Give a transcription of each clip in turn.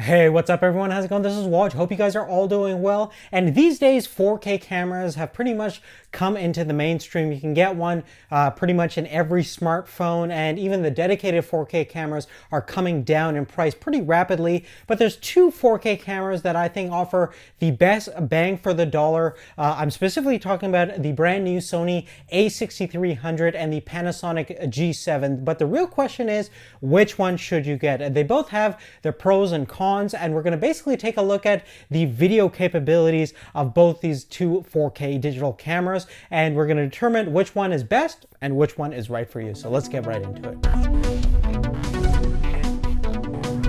Hey, what's up everyone? How's it going? This is Watch. Hope you guys are all doing well. And these days, 4K cameras have pretty much come into the mainstream. You can get one pretty much in every smartphone, and even the dedicated 4K cameras are coming down in price pretty rapidly. But there's two 4K cameras that I think offer the best bang for the dollar. I'm specifically talking about the brand new Sony A6300 and the Panasonic G7. But the real question is, which one should you get? They both have their pros and cons, and we're going to basically take a look at the video capabilities of both these two 4K digital cameras, and we're going to determine which one is best and which one is right for you. So let's get right into it.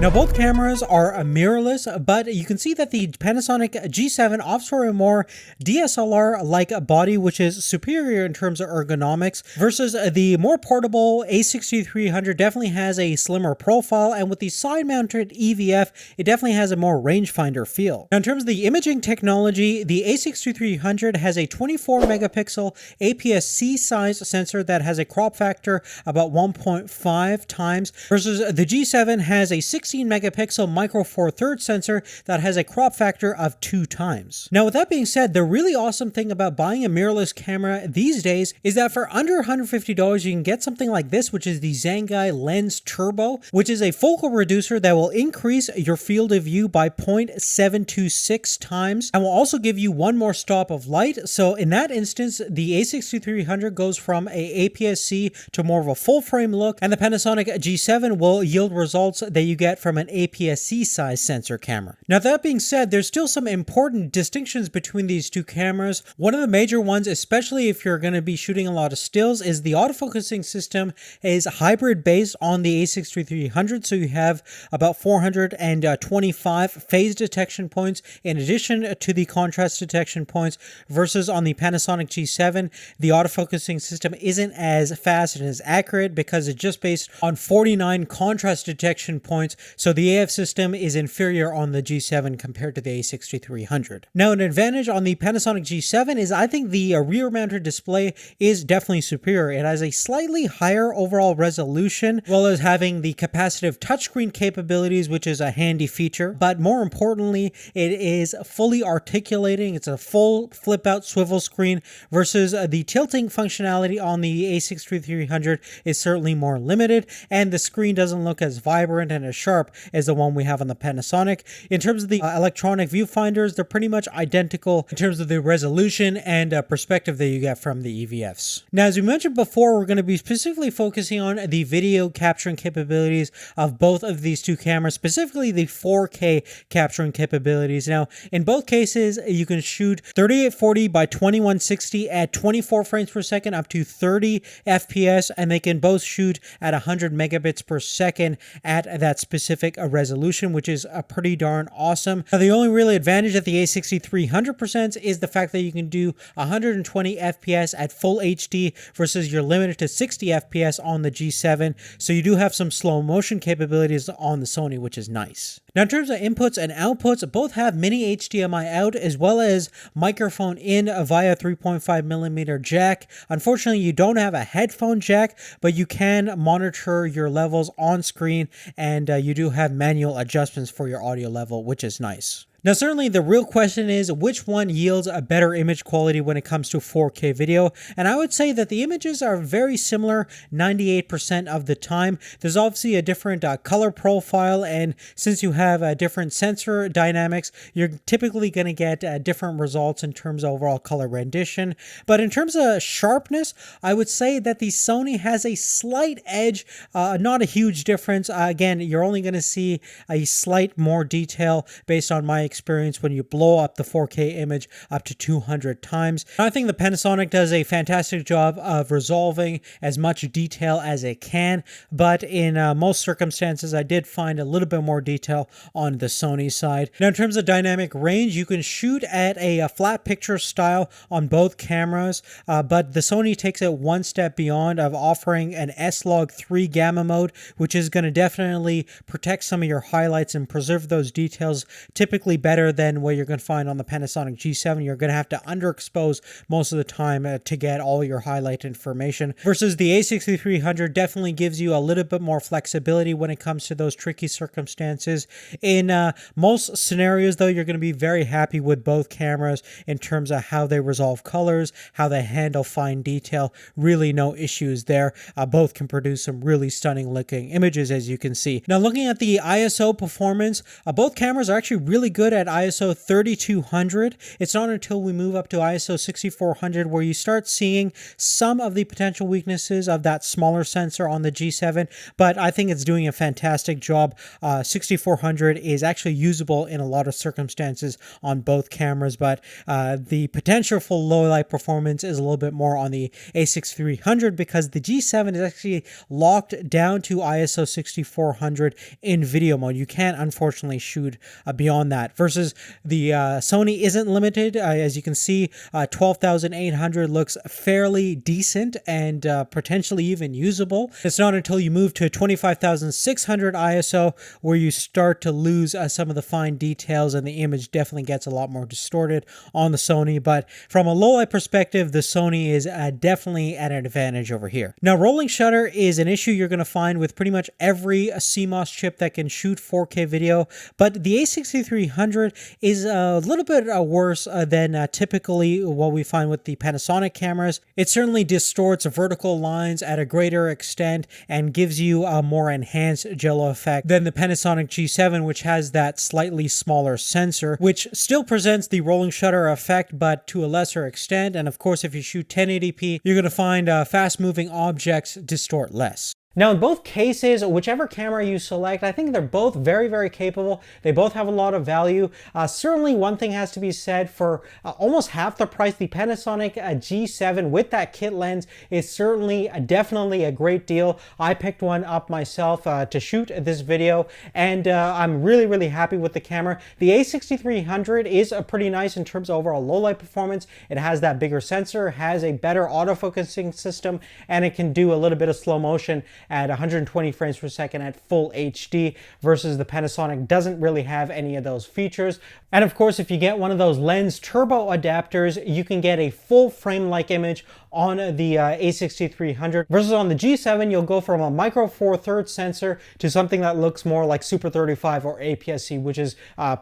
Now both cameras are mirrorless, but you can see that the Panasonic G7 opts for a more DSLR-like body, which is superior in terms of ergonomics, versus the more portable A6300 definitely has a slimmer profile, and with the side-mounted EVF, it definitely has a more rangefinder feel. Now in terms of the imaging technology, the A6300 has a 24-megapixel APS-C size sensor that has a crop factor about 1.5 times, versus the G7 has a 16-megapixel micro four thirds sensor that has a crop factor of 2 times. Now with that being said, the really awesome thing about buying a mirrorless camera these days is that for under $150 you can get something like this, which is the Zhongyi Lens Turbo, which is a focal reducer that will increase your field of view by 0.726 times and will also give you one more stop of light. So in that instance, the A6300 goes from a APS-C to more of a full frame look, and the Panasonic G7 will yield results that you get from an APS-C size sensor camera. Now that being said, there's still some important distinctions between these two cameras. One of the major ones, especially if you're going to be shooting a lot of stills, is the autofocusing system is hybrid based on the A6300, so you have about 425 phase detection points in addition to the contrast detection points, versus on the Panasonic G7 the autofocusing system isn't as fast and as accurate because it's just based on 49 contrast detection points, so the AF system is inferior on the G7 compared to the A6300. Now an advantage on the Panasonic G7 is I think the rear mounted display is definitely superior. It has a slightly higher overall resolution, as well as having the capacitive touchscreen capabilities, which is a handy feature, but more importantly it is fully articulating. It's a full flip out swivel screen, versus the tilting functionality on the A6300 is certainly more limited, and the screen doesn't look as vibrant and as sharp as the one we have on the Panasonic. In terms of the electronic viewfinders, they're pretty much identical in terms of the resolution and perspective that you get from the EVFs. Now, as we mentioned before, we're going to be specifically focusing on the video capturing capabilities of both of these two cameras, specifically the 4K capturing capabilities. Now, in both cases, you can shoot 3840 by 2160 at 24 frames per second up to 30 FPS, and they can both shoot at 100 megabits per second at that specific resolution, which is pretty darn awesome. Now, the only really advantage that the A6300 presents is the fact that you can do 120 FPS at full HD versus you're limited to 60 FPS on the G7, so you do have some slow motion capabilities on the Sony, which is nice. Now in terms of inputs and outputs, both have mini HDMI out as well as microphone in via 3.5mm jack. Unfortunately, you don't have a headphone jack, but you can monitor your levels on screen, and you do have manual adjustments for your audio level, which is nice. Now, certainly the real question is which one yields a better image quality when it comes to 4K video, and I would say that the images are very similar 98% of the time. There's obviously a different color profile, and since you have different sensor dynamics, you're typically going to get different results in terms of overall color rendition. But in terms of sharpness, I would say that the Sony has a slight edge, not a huge difference. Again, you're only going to see a slight more detail based on my experience when you blow up the 4K image up to 200 times. I think the Panasonic does a fantastic job of resolving as much detail as it can, but in most circumstances I did find a little bit more detail on the Sony side. Now in terms of dynamic range, you can shoot at a flat picture style on both cameras, but the Sony takes it one step beyond of offering an S-Log3 gamma mode, which is going to definitely protect some of your highlights and preserve those details typically better than what you're going to find on the Panasonic G7. You're going to have to underexpose most of the time to get all your highlight information, versus the A6300 definitely gives you a little bit more flexibility when it comes to those tricky circumstances. In most scenarios, though, you're going to be very happy with both cameras in terms of how they resolve colors, how they handle fine detail. Really no issues there. Both can produce some really stunning looking images, as you can see. Now, looking at the ISO performance, both cameras are actually really good at ISO 3200. It's not until we move up to ISO 6400 where you start seeing some of the potential weaknesses of that smaller sensor on the G7, but I think it's doing a fantastic job. 6400 is actually usable in a lot of circumstances on both cameras, but the potential for low light performance is a little bit more on the A6300 because the G7 is actually locked down to ISO 6400 in video mode. You can't unfortunately shoot beyond that, versus the Sony isn't limited. As you can see, 12,800 looks fairly decent and potentially even usable. It's not until you move to 25,600 ISO where you start to lose some of the fine details, and the image definitely gets a lot more distorted on the Sony. But from a low light perspective, the Sony is definitely at an advantage over here. Now, rolling shutter is an issue you're going to find with pretty much every CMOS chip that can shoot 4K video, but the A6300 is a little bit worse than typically what we find with the Panasonic cameras. It certainly distorts vertical lines at a greater extent and gives you a more enhanced jello effect than the Panasonic G7, which has that slightly smaller sensor, which still presents the rolling shutter effect, but to a lesser extent. And of course, if you shoot 1080p, you're going to find fast-moving objects distort less. Now, in both cases, whichever camera you select, I think they're both very, very capable. They both have a lot of value. Certainly, one thing has to be said: for almost half the price, the Panasonic G7 with that kit lens is certainly definitely a great deal. I picked one up myself to shoot this video, and I'm really, really happy with the camera. The A6300 is pretty nice in terms of overall low light performance. It has that bigger sensor, has a better autofocusing system, and it can do a little bit of slow motion at 120 frames per second at full HD, versus the Panasonic doesn't really have any of those features. And of course, if you get one of those lens turbo adapters, you can get a full frame-like image on the A6300, versus on the G7, you'll go from a micro four thirds sensor to something that looks more like Super 35 or APS-C, which is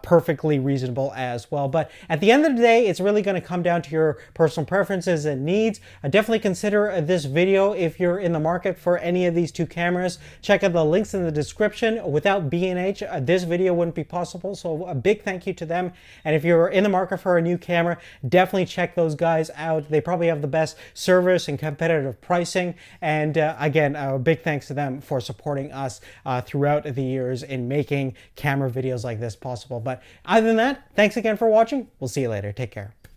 perfectly reasonable as well. But at the end of the day, it's really going to come down to your personal preferences and needs. Definitely consider this video if you're in the market for any of these two cameras. Check out the links in the description. Without B&H, this video wouldn't be possible, so a big thank you to them. And if you're in the market for a new camera, definitely check those guys out. They probably have the best service and competitive pricing, and again, a big thanks to them for supporting us throughout the years in making camera videos like this possible. But other than that, thanks again for watching. We'll see you later. Take care.